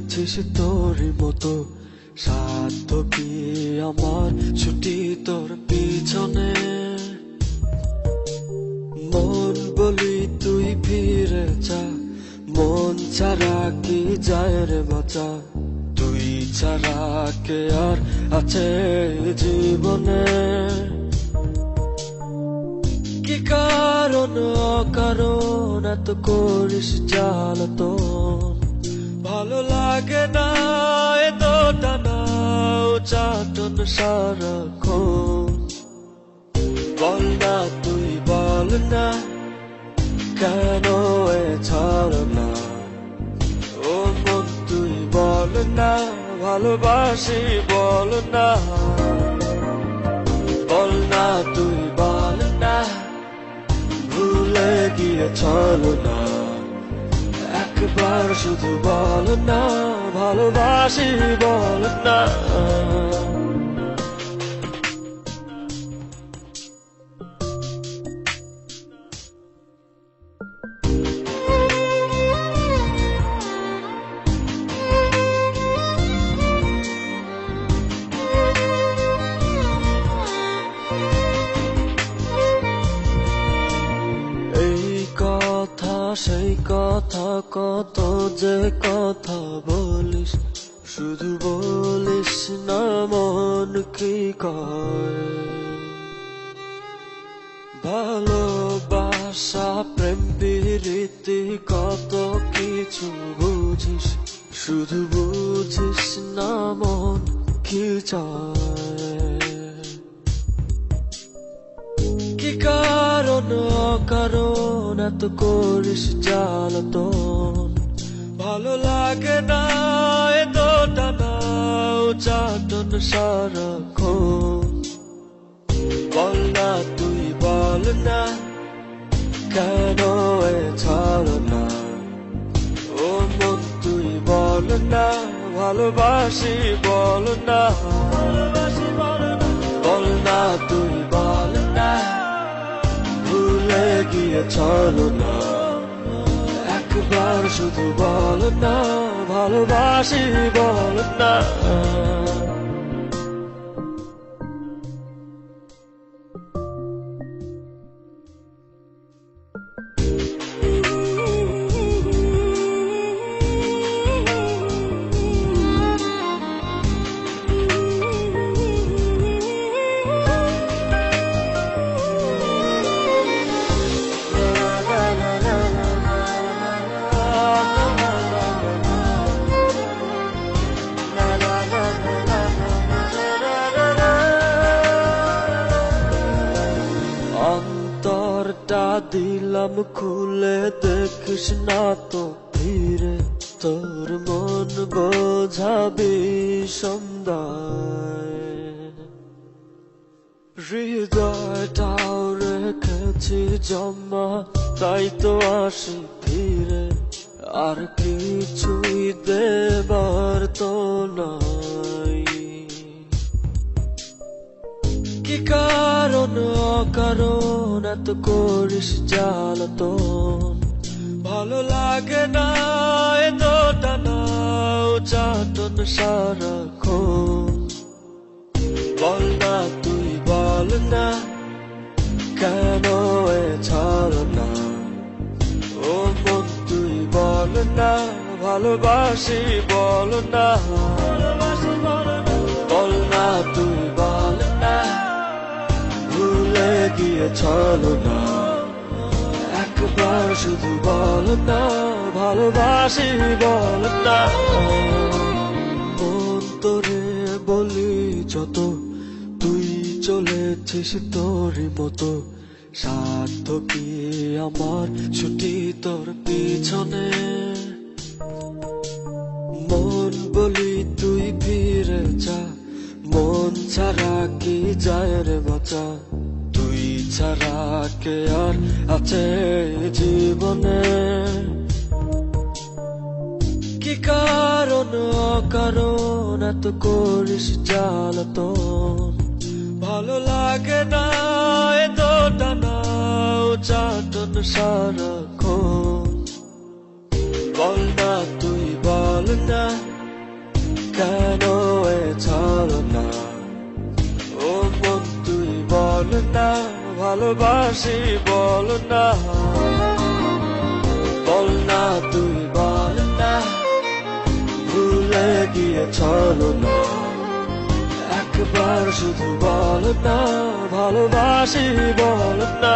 চলেছিস তোরই মতো, সাধ্য কি আমার ছুটি তোর পিছনে। মন বলি তুই ফিরে যা, মন ছাড়া কি যায় রে বাঁচা, তুই ছাড়া কে আর আছে জীবনে। কি কারণ অকারণ এত করিস জ্বালাতন, ভালো লাগে না এত টানা চাটন সারাক্ষণ। বল না তুই বল না, কেন এ ছাড় না, ও মন তুই বল না, ভালোবাসি বল না। বল না তুই বল না, ভুলে গিয়ে চলো না, একবার শুধু বল না, ভালোবাসি বল না। সেই কথা কত যে কথা বলিস, শুধু বলিস না মন কি কয়। ভালোবাসা প্রেম প্রীতি কত কিছু বুঝিস, শুধু বুঝিস না মন কি চায়। কি কারণ অকারণ এত করিস জ্বালাতন, ভালো লাগে না এত টানা চাটন সারাক্ষণ। বল না তুই বল না, কেন এ ছাড় না, ও মন তুই বল না, ভালোবাসি বল না। বল না তুই বল না, ভুলে গিয়ে চলো না, একবার শুধু বল না, ভালোবাসি বল না। অন্তরটা দিলাম খুলে, দেখিস না তো ফিরে, তোর মন বোঝাবি সন্ধ্যায়। হৃদয়টাও রেখেছি জমা, তাই তো আসি ফিরে, আর কিছুই দেবার তো নাই। কি কারণ অকারণ এত করিস জ্বালাতন, ভালো লাগে না এত টানা চাটন সারাক্ষণ। বল না তুই বল না, কেন এ ছাড় না, ও মন তুই বল না, ভালোবাসি বল না। বল না তুই বল না, ভুলে গিয়ে চলো না, একবার শুধু বল না, ভালোবাসি বল না। মন তোরে বলি যত, তুই চলেছিস তোরই মতো, সাধ্য কি আমার ছুটি তোর পিছনে। মন বলি তুই ফিরে যা, মন ছাড়া কি যায় রে বাঁচা, তুই ছাড়া কে আর আছে জীবনে। কি কারণ অকারণ এত করিস জ্বালাতন, ভালো লাগে না এত টানা চাটন সারাক্ষণ। বল না তুই বল না, ভালোবাসি বল না তুই বল না ভুলে গিয়ে চলো না একবার শুধু বল না ভালোবাসি বল না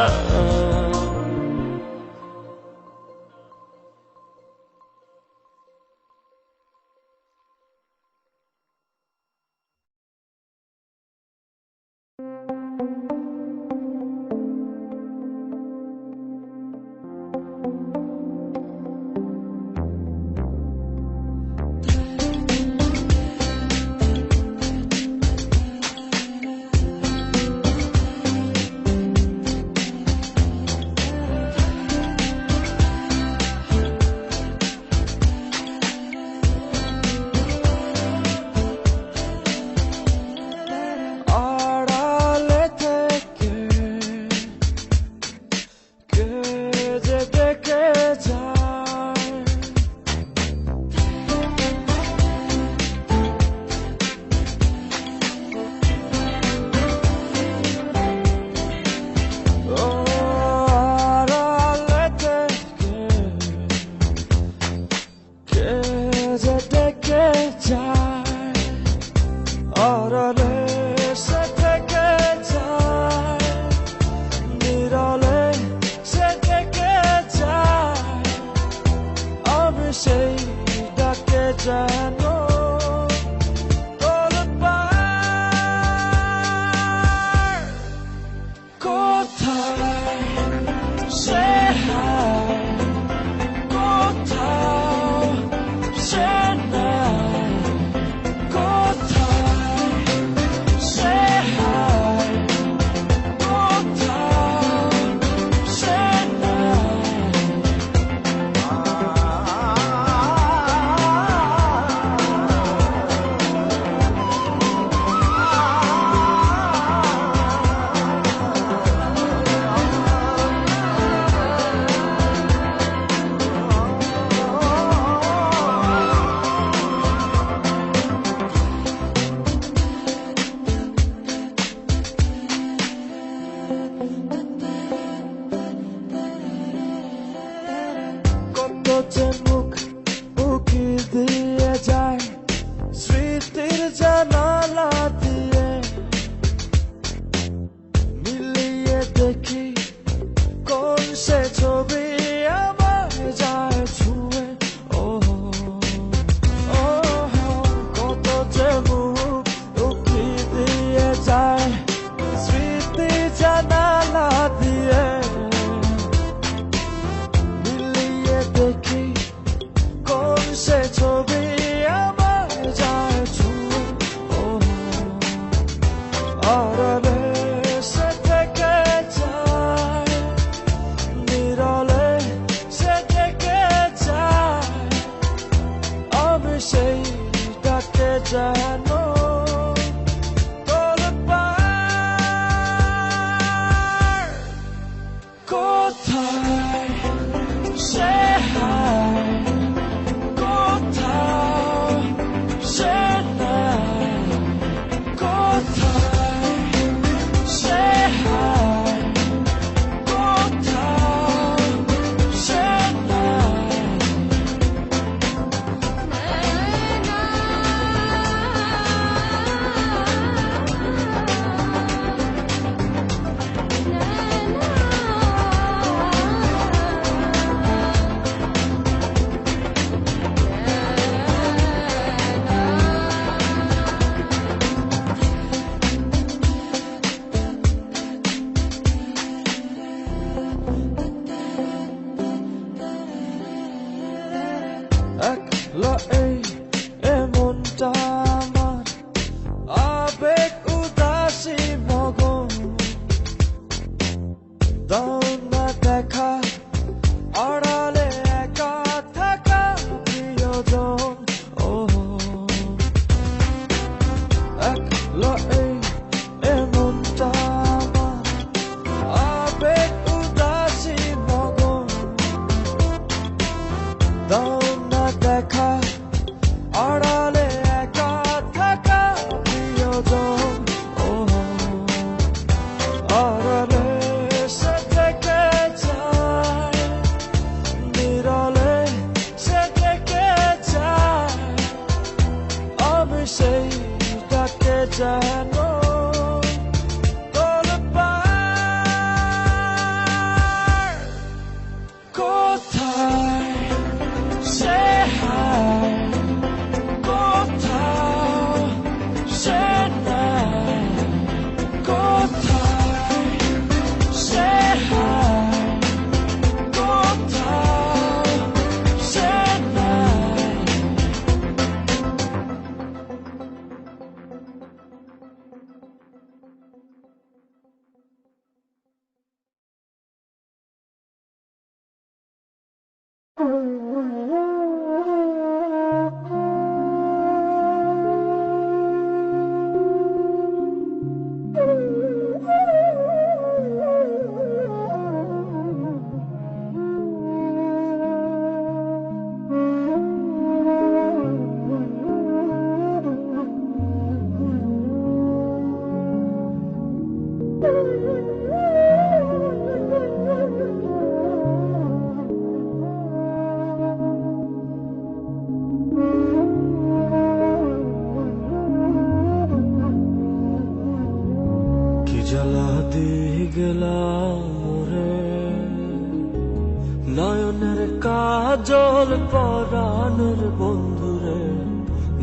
কাজল পরাণের বন্ধুরে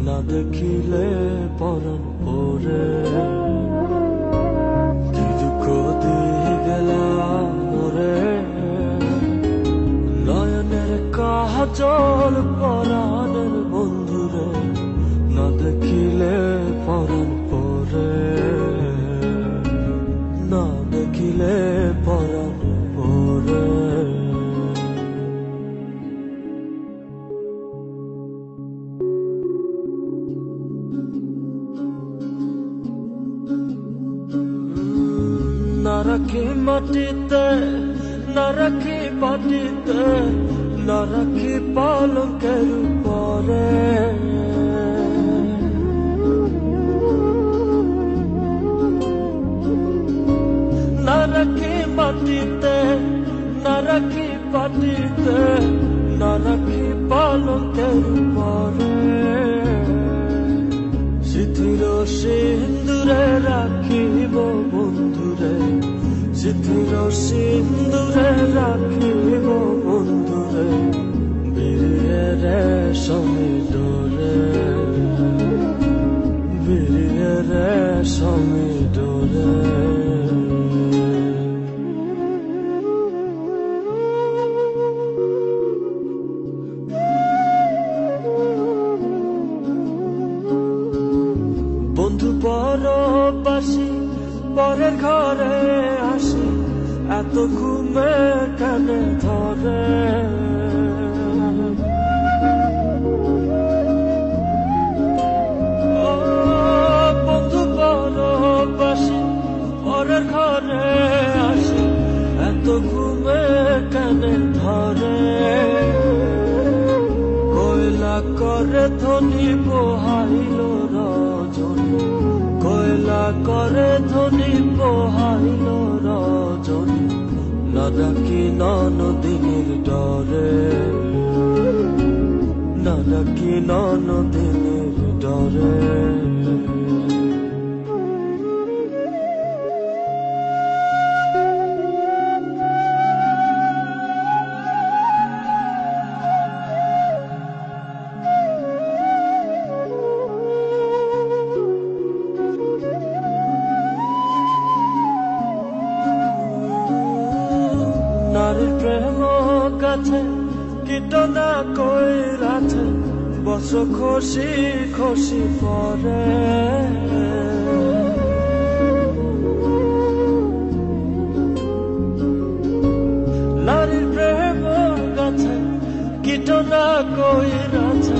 না দেখিলে পরাণ পরে কি দুঃখ দিয়ে গেলাম রে নয়নের কাজল পরাণের বন্ধুরে না দেখিলে পরাণ পরে না দেখিলে পরাণ পরে না রাখি মাটিতে না রাখি মাটিতে না রাখি পালকের উপরে না রাখি মাটিতে না রাখি মাটিতে না রাখি পালকের উপরে সিথির সিন্দুরে রাখিব বন্ধুরে সিথির সিন্দুরে রাখিব বন্ধুরে বিরিয়ে রেশমি ডোরে বিরিয়ে রেশমি ডোরে বন্ধু পরবাসী পরের ঘরে আসি এত ঘুমে কানে ধরে বন্ধু পরবাসী পরের ঘরে আসি এত ঘুমে কানে ধরে কয়লা করে ধনী পোহাইল রজনী কয়লা করে ধনী পোহাইল রজনী না ডাকি ননদিনীর ডরে না ডাকি ননদিনীর ডরে নারীর প্রেম কাছে কীটনা কইরাছে বছর খসি খসি পরে নারীর প্রেম কাছে কীটনা কইরাছে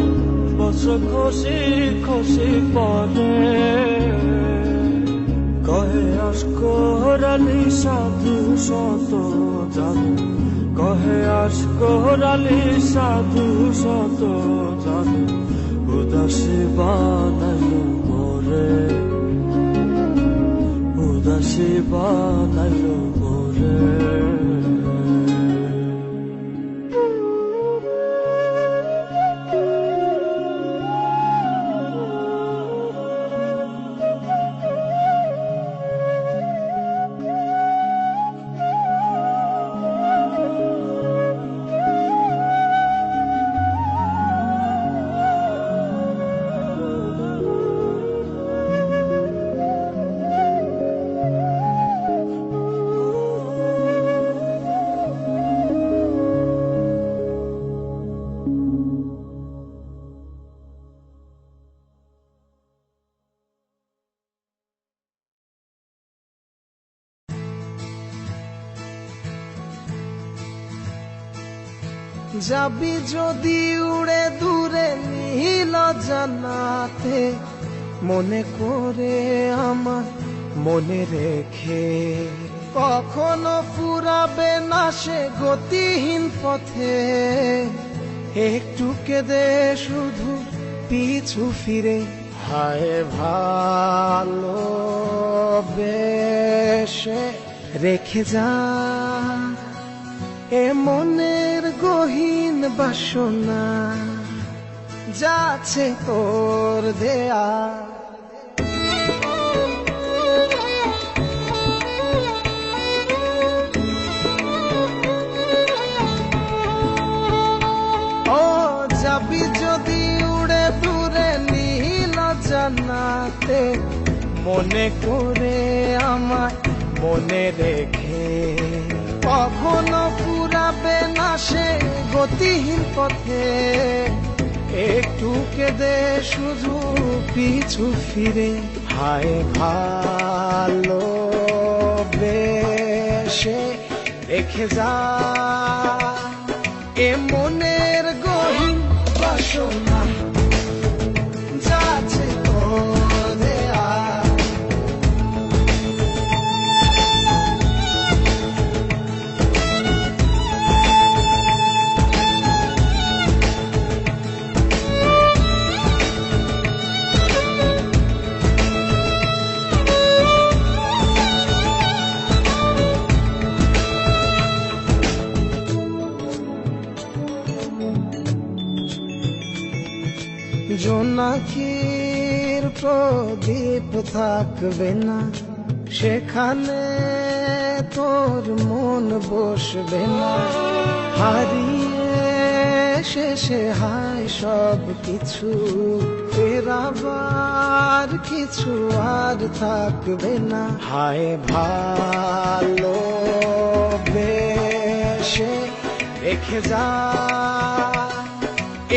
বছর খসি খসি পরে কহে আশকরালি সাধু শত জানু কহে আশকরালি সাধু শত জানু উদাসী বানাইল মোরে উদাসী বানাইল মোরে যাবি যদি উড়ে দূরে নীল জানাতে মনে করে আমার মনে রেখে কখনো ফুরাবে না সে গতিহীন পথে একটু কেঁদে শুধু পিছু ফিরে হায় ভালোবেসে রেখে যা এ মনের গহীন বাসনা যাচ্ছে তোর দেয়া ও যাবি যদি উড়ে দূরে নীল জান্নাতে, মনে করে আমায় মনে রেখে কখনো ফুরাবে না সে গতিহীন পথে। একটু কেঁদে শুধু পিছু ফিরে, হায় ভালো বেশে রেখে যা এ মনের গহীন বাসনা, যাচ্ছে তোর দেয়া। জোনাকির প্রদীপ থাকবে না, সেখানে তোর মন বসবে না। হারিয়ে শেষে হায় সব কিছু, ফেরাবার কিছু আর থাকবে না। হায় ভালো বেশে রেখে যা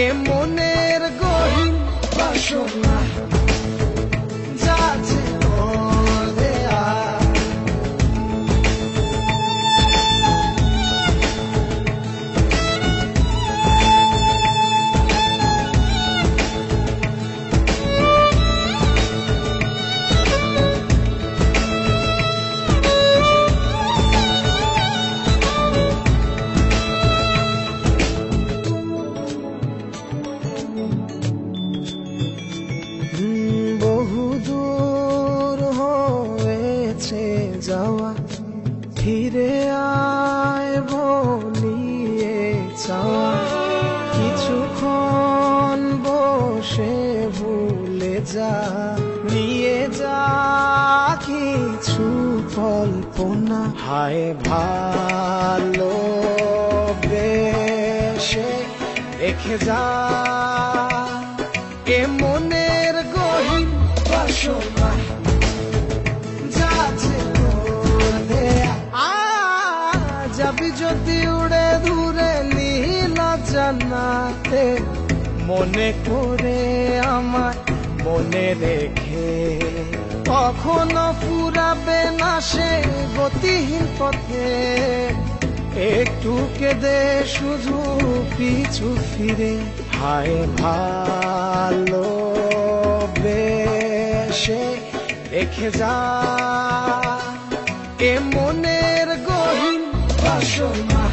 এ মনের গহীন বাসনা, যাচ্ছে তোর দেয়া। বহুদূর হয়েছে যাওয়া, ফিরে আয় বলিয়ে চাওয়া। কিছুক্ষণ বসে ভুলে যা, নিয়ে যা কিছু কল্পনা। হায় ভালো বেশে রেখে যা এ মনের গহীন বাসনা, যাচ্ছে তোর দেয়া। যাবি যদি উড়ে দূরে নীল জান্নাতে, মনে করে আমায় মনে রেখে কখনো ফুরাবে না সে গতিহীন পথে। একটু কেঁদে শুধু পিছু ফিরে, হায় ভালো বেশে রেখে যা এ মনের গহীন বাসনা,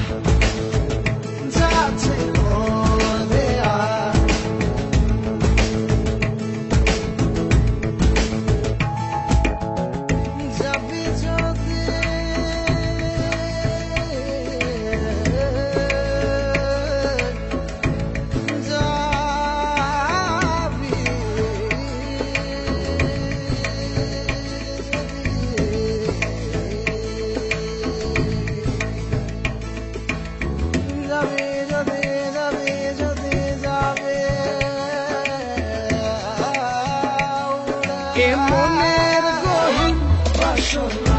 যাচ্ছে তোর দেয়া। যাবি যদি এ মনের গহীন বাসনা।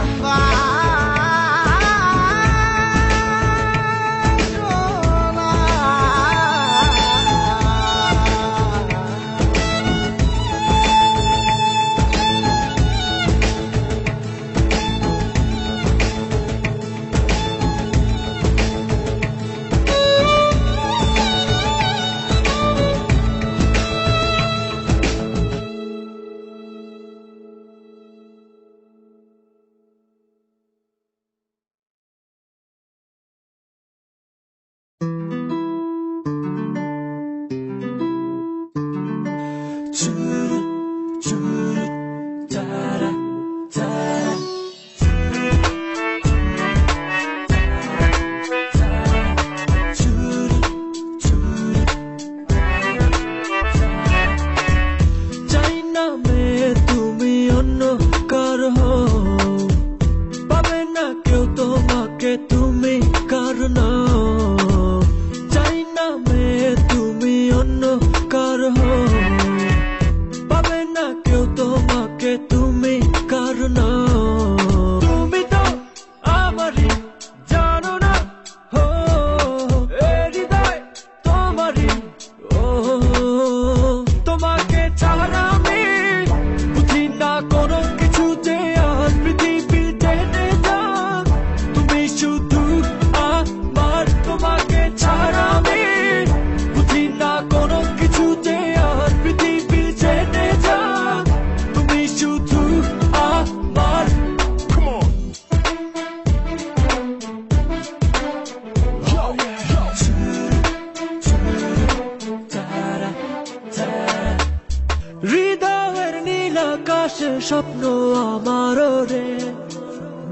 আকাশে স্বপ্ন আমার রে,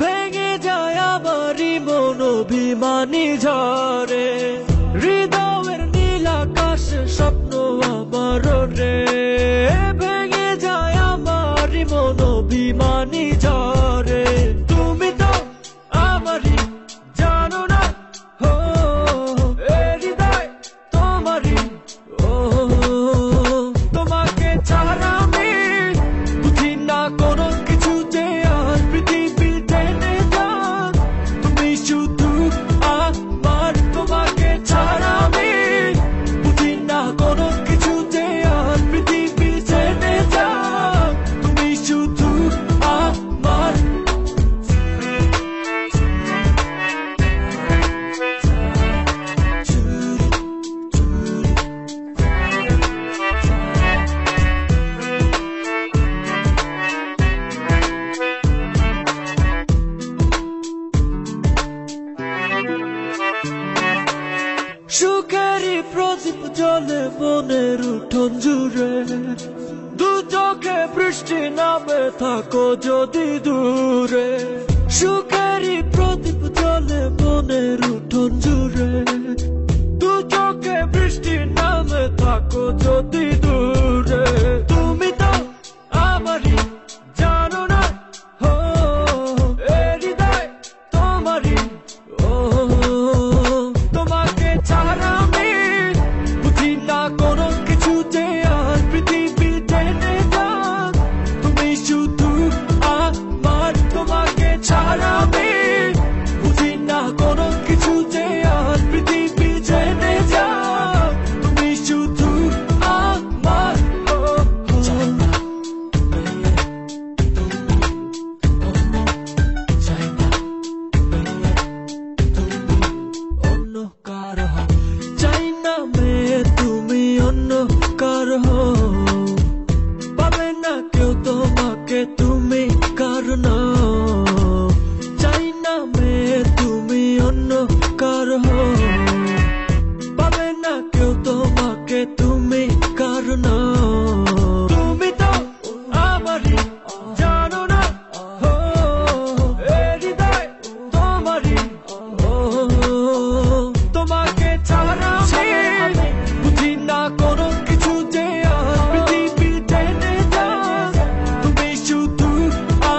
ভেঙে যায় আমারই মন অভিমানী ঝরে। হৃদয়ের নীল আকাশে স্বপ্ন আমার রে, ভেঙে যায় আমারই মন অভিমানী ঝরে। তুমি তো আমারই জানো না, ও এ হৃদয় তোমারই, ও তোমাকে ছাড়া আমি বুঝি না কোনো কিছু যে আর পৃথিবীতে নেই যান। তুমি শুধু আমার, তোমাকে ছাড়া আমি বুঝি না কোনো কিছু যে আর পৃথিবীতে নেই যান। তুমি শুধু আমার। সুখেরই প্রদীপ জ্বলে মনের উঠোন জুড়ে, দু চোখে বৃষ্টি নামে থাকো যদি দূরে। সুখেরই প্রদীপ জ্বলে মনের উঠোন জুড়ে, দু চোখে বৃষ্টি নামে থাকো যদি দূরে। তুমি তো আমারই জানো না, ও এ হৃদয় তোমারই, ও তোমাকে ছাড়া আমি বুঝি না কোনো কিছু যে আর পৃথিবীতে নেই যান। তুমি শুধু আমার, তোমাকে ছাড়া আমি বুঝি না কোনো কিছু যে আর পৃথিবীতে নেই যান। তুমি শুধু আমার, ও চাই না চাই না অন্য কারো, চাই না মেয়ে তুমি অন্য কারো, পাবে না কেউ তোমাকে তুমি কারণ। চাই না মেয়ে তুমি অন্য কারো, পাবে না কেউ তোমাকে তুমি কারণ। তুমি তো আমারই জানো না, ও এ হৃদয় তোমারই, ও তোমাকে ছাড়া আমি বুঝি না কোনো কিছু যে আর পৃথিবীতে নেই যান। তুমি শুধু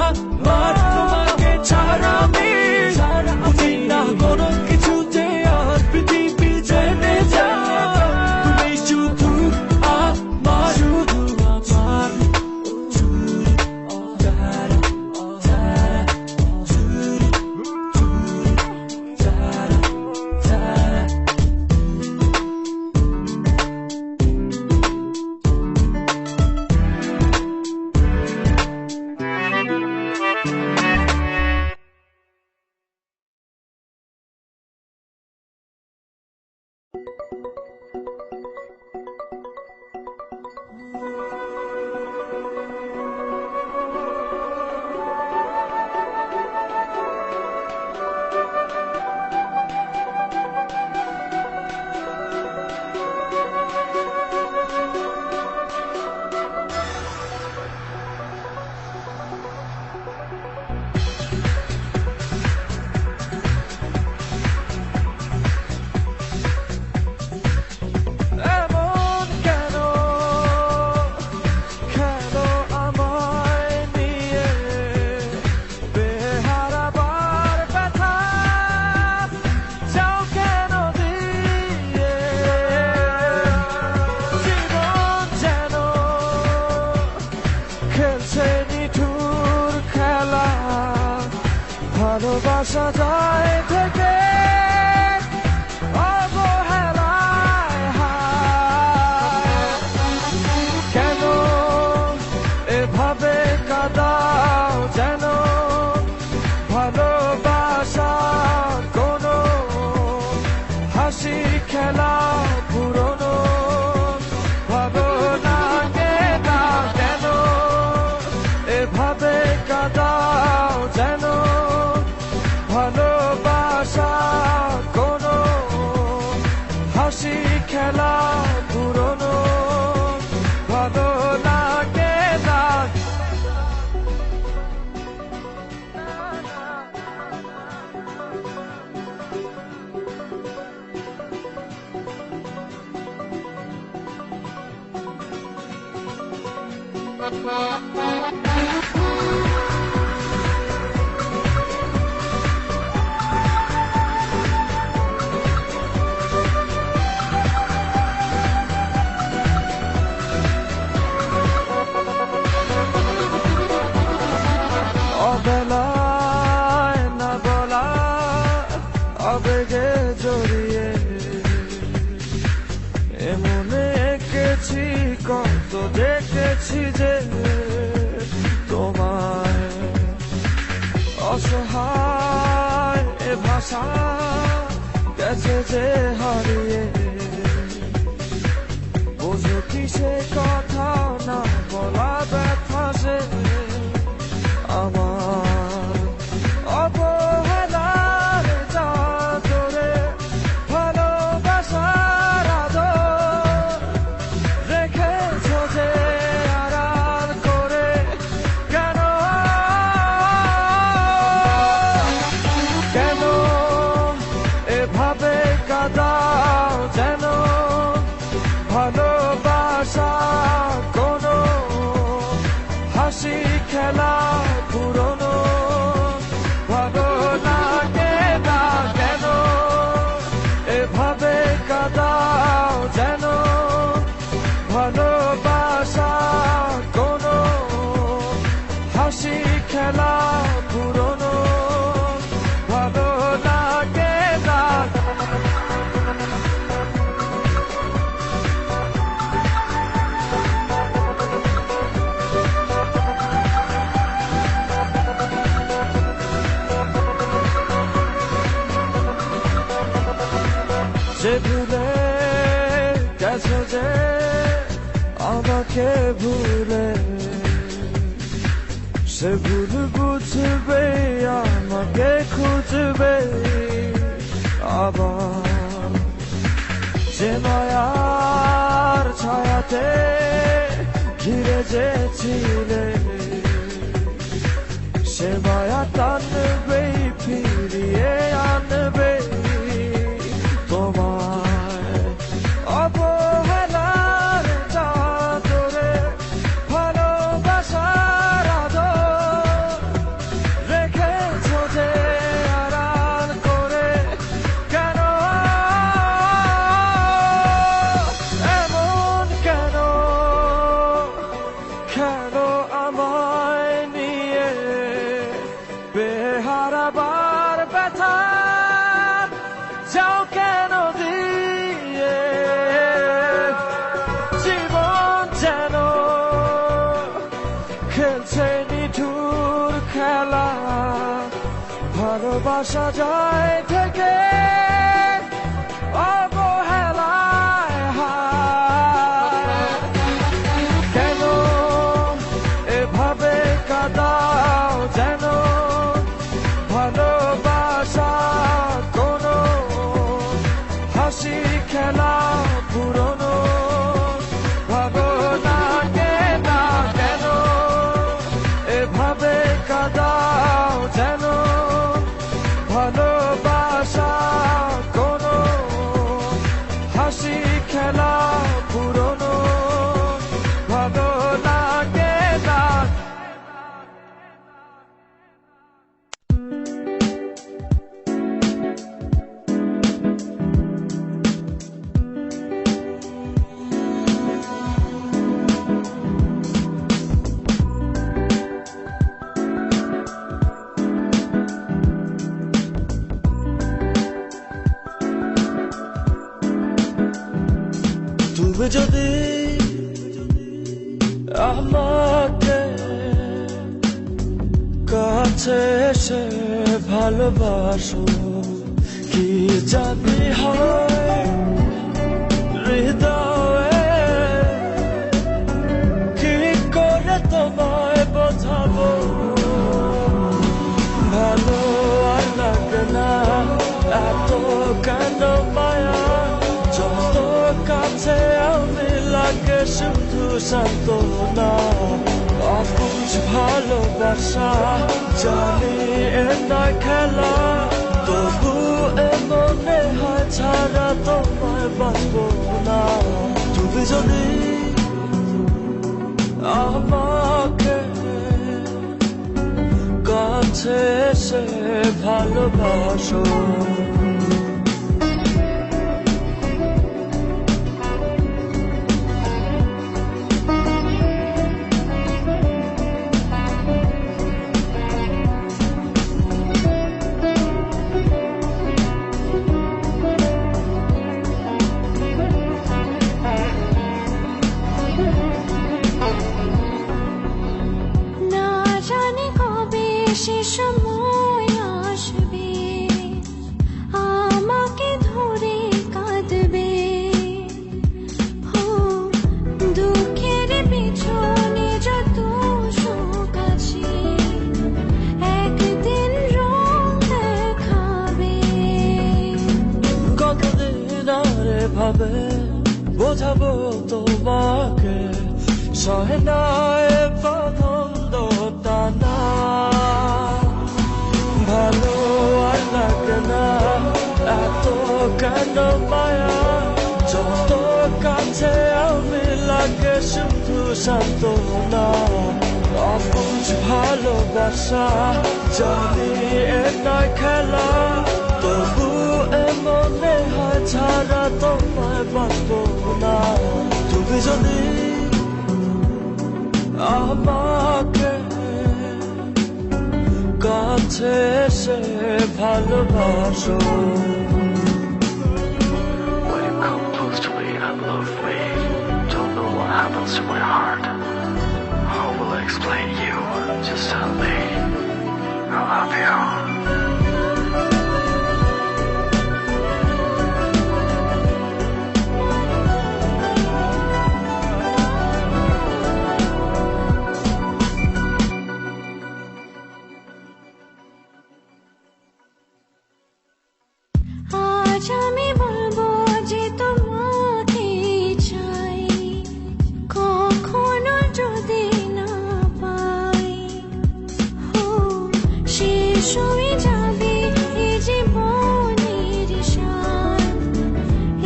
আমার, তোমাকে ছাড়া আমি বুঝি না কোনো কিছু যে আর পৃথিবীতে নেই যান। তুমি শুধু আমার, শুধু আমার। এমন কেন, কেন আমায় নিয়ে বেহারাবার ব্যথা যাও কেন দিয়ে। জীবন যেন খেলছে নিঠুর খেলা, ভালোবাসা যায় থেকে অবহেলায় হায়। কেন এভাবে কাঁদাও যেন ভালোবাসা কোনো হাসি খেলা পুরনো ভালো লাগে না। কেন এভাবে কাঁদাও যেন ভালোবাসা অবেলায় না বলা আবেগে জড়িয়ে এমনে এঁকেছি কত দেখেছি যে তোমায় অসহায় এ ভাষা গেছে যে হারিয়ে বোঝো কি সে কথা না বলা ব্যথা সে আমার অবহেলার চাদরে ভালোবাসার আদর রেখেছ যে আড়াল করে কেন কেন এভাবে কাঁদাও যেন ভালোবাসা কোনো হাসি খেলা পুরনো ভালো লাগে না কেন এভাবে কাঁদাও যেন ভালোবাসা কোনো হাসি খেলা পুরনো ভালো লাগে না যে ভুলে গেছো যে আমাকে ভুলে সে ভুল বুঝবে আমাকে খুঁজবে আবার যে মায়ার ছায়াতে ঘিরে যে ছিলে সে মায়া টানবে ফিরিয়ে আনবে তোমায় অবহেলার চাদরে ভালোবাসার আদর রেখেছ যে আড়াল করে কেন এমন কেন কেন আমায় নিয়ে বেহারাবার ব্যথা যাও কেন দিয়ে জীবন যেন খেলছে নিঠুর খেলা ভালোবাসা যায় থেকে অবহেলায় হায় কেন এভাবে কাঁদাও যেন ভালোবাসা কোনো হাসি খেলা পুরনো ভালো লাগে না কেন এভাবে কাঁদাও যেন ভালোবাসা কোনো হাসি খেলা পুরনো ভালো লাগে না তুমি যদি আমাকে কাছে এসে ভালোবাসো কি জানি হয় হৃদয়ে কি করে তোমায় বোঝাবো ভালো আর লাগে না এত কেন মায়া যত কাছে আমি লাগে শুধু সান্ত্বনা অবুঝ ভালোবাসা জানি এ নয় খেলা তবু এ মনে হয় ছাড়া তোমায় বাঁচবো না তুমি যদি আমার কাছে এসে ভালোবাসো সে সময় আসবে আমাকে ধরে কাঁদবে দুঃখের পিছনে যত শোক আছে একদিন রং দেখাবে কতদিন আরে ভাবে বোঝাবো তোমাকে সহে না এ পছন্দটা না ভালো আর লাগে না এত কেন মায়া যত কাছে আমি লাগে শুধু সান্ত্বনা অবুঝ ভালোবাসা জানি এ নয় খেলা তবু মনে হয় ছাড়া তোমায় বাঁচবো না তুমি যদি আমাকে কাছে এসে ভালোবাসো When you come close to me and love me, don't know what happens to my heart. How will I explain you? Just tell me I love you. আজ আমি বলবো যে তোমাকে চাই কখনো যদি না পাই শেষ হয়ে যাবে এ জীবনের সার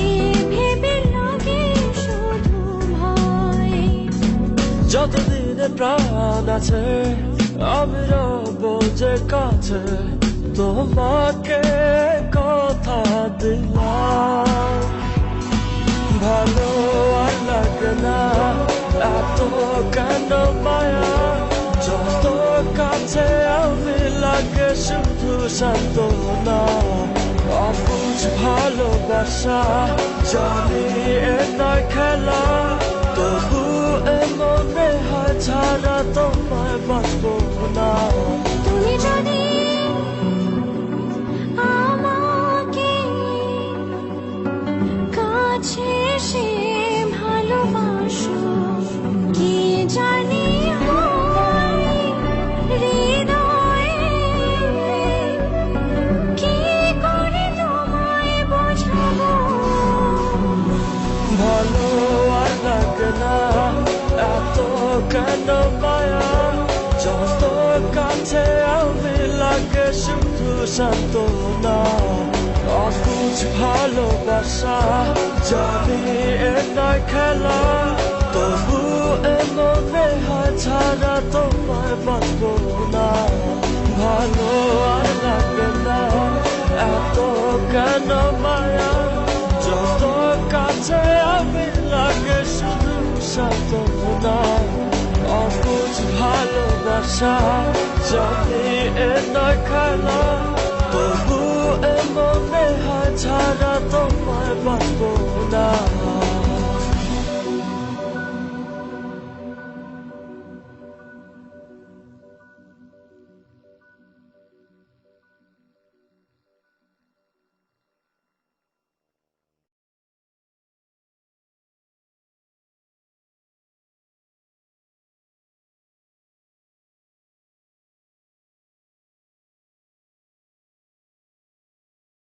এ ভেবে লাগে শুধু ভয় যতদিনে প্রাণ আছে আমি রব যে কাছে তোমাকে কথা দিলাম ভালো আর লাগে না এত কেন মায়া যত কাছে আমি লাগে শুধু সান্ত্বনা অবুঝ ভালোবাসা জানি এ নয় খেলা তবু মনে হয় ছাড়া তোমায় বাঁচবো না তুমি যদি আমাকে কাছে এসে ভালোবাসো কি জানি হয় হৃদয়ে কি করে তোমায় বোঝাবো ভালো আর লাগে না এত কেন মায়া যত কাছে আমি লাগে শুধু সান্ত্বনা অবুঝ ভালোবাসা জানি এ নয় খেলা তবু মনে হয় ছাড়া তোমায় বাঁচবো না ভালো আর লাগে না এত কেন মায়া যত কাছে আমি লাগে শুধু সান্ত্বনা অবুঝ ভালোবাসা জানি এ নয় খেলা তবু মনে হয় ছাড়া তোমায় বাঁচবো